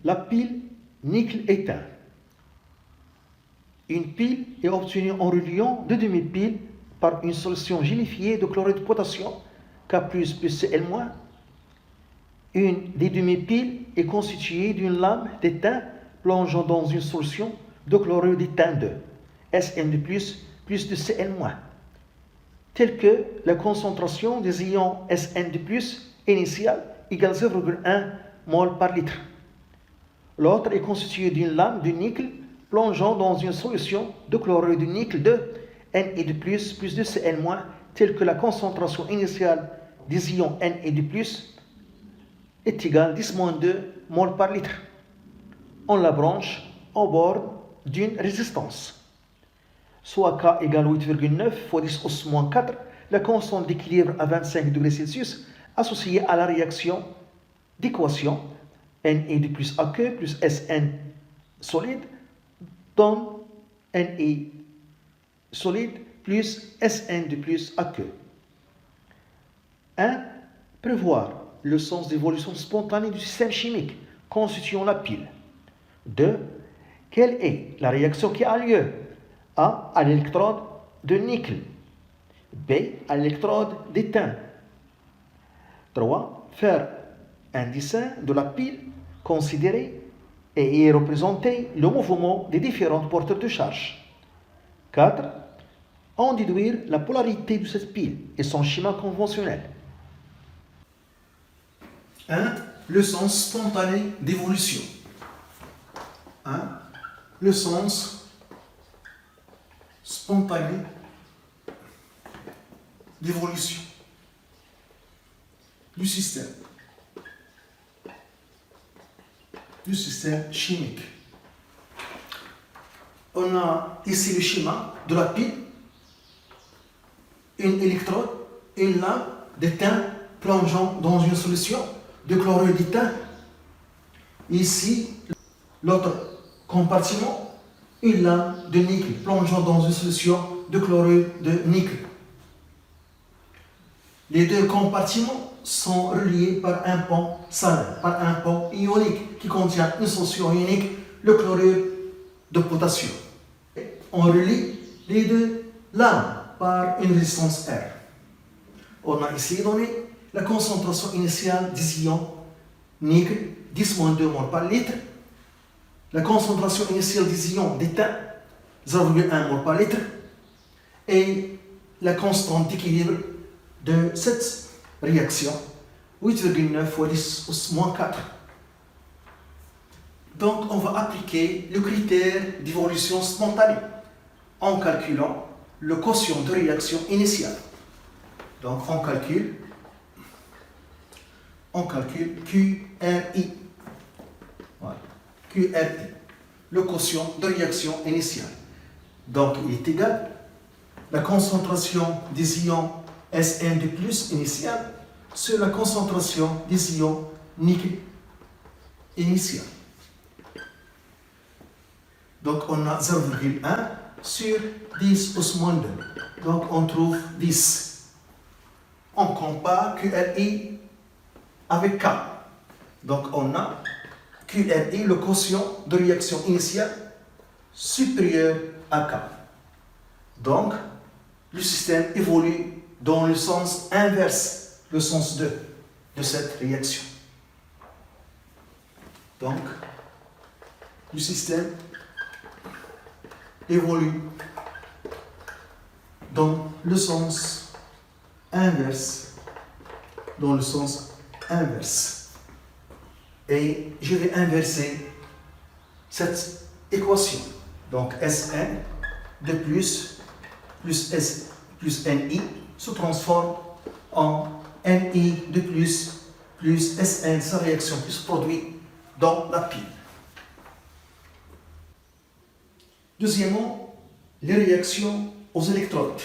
La pile nickel éteint. Une pile est obtenue en reliant deux demi-piles par une solution gélifiée de chlorure de potassium, K+, plus Cl-. Une des demi-piles est constituée d'une lame d'étain plongeant dans une solution de chlorure d'étain 2, Sn2+, plus de Cl-, telle que la concentration des ions Sn2+, initiale égale 0,1 mol par litre. L'autre est constituée d'une lame de nickel plongeant dans une solution de chlorure de nickel de Ne2+, plus de Cl-, telle que la concentration initiale des ions Ne2+, est égale à 10-2 mol par litre. On la branche au bord d'une résistance. Soit K égale 8,9 fois 10 au moins 4, la constante d'équilibre à 25 degrés Celsius associée à la réaction d'équation Ne plus aqueux plus Sn solide donne Ne solide plus Sn de plus aqueux. 1. Prévoir le sens d'évolution spontanée du système chimique constituant la pile. 2. Quelle est la réaction qui a lieu? A. À l'électrode de nickel. B. À l'électrode d'étain. 3. Faire un dessin de la pile considérée et y représenter le mouvement des différents porteurs de charge. 4. En déduire la polarité de cette pile et son schéma conventionnel. 1. Le sens spontané d'évolution. 1. Le sens spontané d'évolution du système chimique. On a ici le schéma de la pile, une électrode, une lame d'étain plongeant dans une solution de chlorure d'étain. Ici, l'autre compartiment, une lame de nickel plongeant dans une solution de chlorure de nickel. Les deux compartiments sont reliés par un pont salin, par un pont ionique qui contient une solution ionique, le chlorure de potassium. On relie les deux lames par une résistance R. On a ici donné la concentration initiale des ions nickel, 10-2 mol par litre. La concentration initiale des ions d'étain, 0,1 mol par litre. Et la constante d'équilibre de cette réaction, 8,9 fois 10 au moins 4. Donc, on va appliquer le critère d'évolution spontanée en calculant le quotient de réaction initiale. Donc, on calcule QRI. Voilà. QRI, le quotient de réaction initiale. Donc, il est égal à la concentration des ions Sn2+ initiale sur la concentration des ions nickel initiale. Donc, on a 0,1 sur 10 au moins 2. Donc, on trouve 10. On compare QRI avec K. Donc, on a QRI, le quotient de réaction initiale, supérieur à K. Donc, le système évolue dans le sens inverse, le sens 2 de cette réaction. Donc, le système évolue dans le sens inverse, Et je vais inverser cette équation. Donc, Sn de plus S plus Ni se transforme en Ni de plus Sn, sa réaction qui se produit dans la pile. Deuxièmement, les réactions aux électrodes.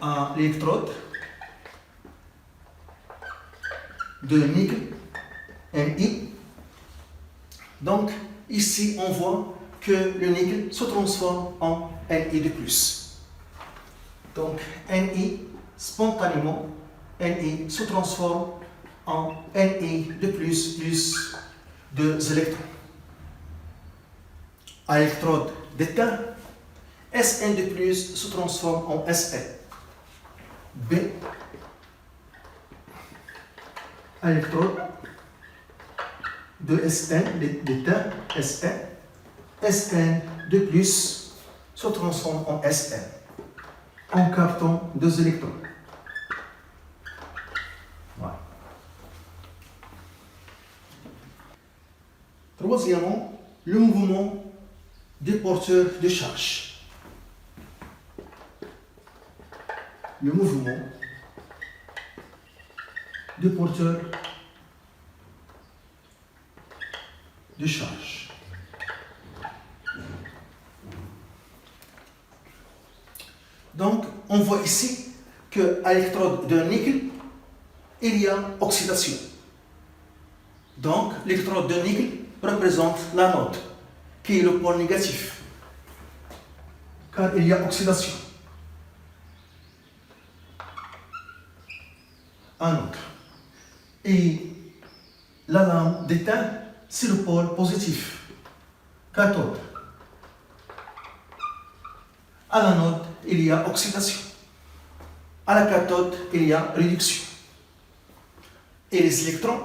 Un électrode de nickel, Ni. Donc, ici on voit que le nickel se transforme en Ni de plus. Donc Ni, spontanément, Ni se transforme en Ni de plus 2 électrons. À l'électrode d'étain, Sn de plus se transforme en Sn. B, à l'électrode de Sn, d'étain, Sn, Sn de plus se transforme en Sn, en captant 2 électrons. Voilà. Troisièmement, le mouvement des porteurs de charge. Le mouvement des porteurs de charge. Donc, on voit ici qu'à l'électrode de nickel, il y a oxydation. Donc, l'électrode de nickel représente l'anode, qui est le pôle négatif, car il y a oxydation. Anode. Et la lame d'étain, c'est le pôle positif, cathode. À l'anode, il y a oxydation. À la cathode, il y a réduction. Et les électrons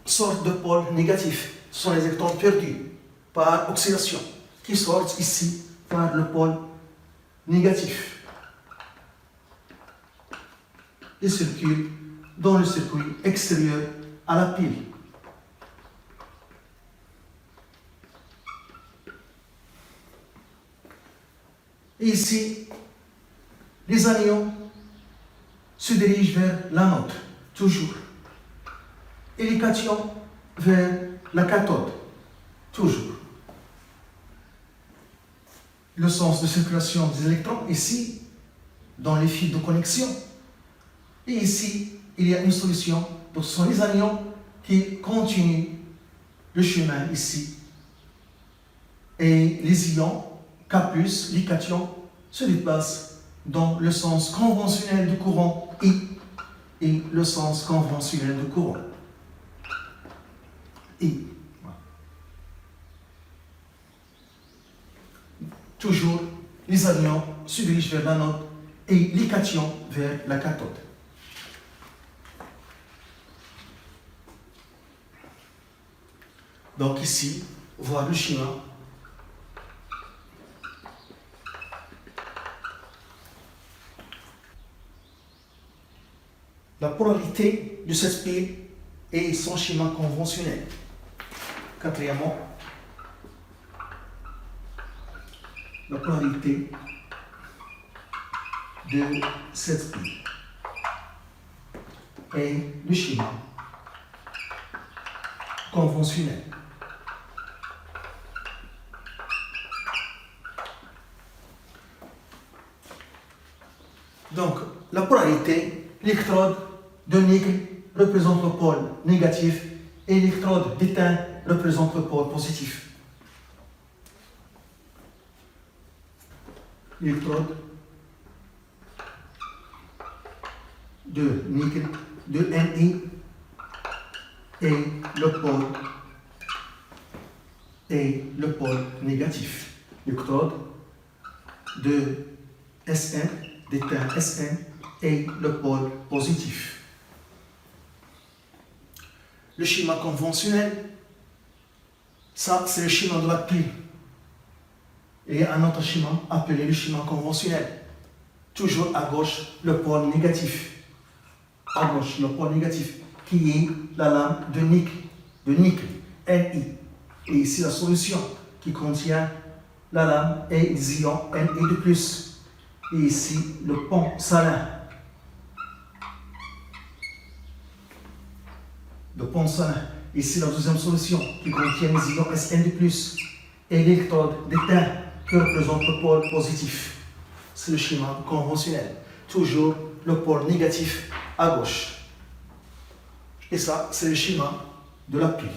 sortent de pôle négatif. Ce sont les électrons perdus par oxydation qui sortent ici par le pôle négatif. Ils circulent dans le circuit extérieur à la pile. Et ici, les anions se dirigent vers l'anode, toujours. Et les cations vers la cathode, toujours. Le sens de circulation des électrons, ici, dans les fils de connexion. Et ici, il y a une solution. Donc, ce sont les anions qui continuent le chemin ici. Et les ions, K+, les cations, se déplacent dans le sens conventionnel du courant I et le sens conventionnel du courant I. Toujours, les anions se dirigent vers l'anode et les cations vers la cathode. Donc ici, voir le schéma. La polarité de cette pile est son schéma conventionnel. Quatrièmement, la polarité de cette pile est le schéma conventionnel. Donc, la polarité, l'électrode de nickel représente le pôle négatif et l'électrode d'étain représente le pôle positif. L'électrode de nickel, de Ni, et le pôle négatif. L'électrode de Sn, d'étain Sn, et le pôle positif. Le schéma conventionnel, ça c'est le schéma de la pile. Et un autre schéma appelé le schéma conventionnel. Toujours à gauche, le pôle négatif. À gauche, le pôle négatif, qui est la lame de nickel, Ni. Et ici la solution qui contient la lame et les ions Ni de plus. Et ici le pont salin. Le pont salin. Ici la deuxième solution qui contient les ions Sn de plus. Et l'électrode d'étain qui représente le pôle positif. C'est le schéma conventionnel. Toujours le pôle négatif à gauche. Et ça, c'est le schéma de la pile.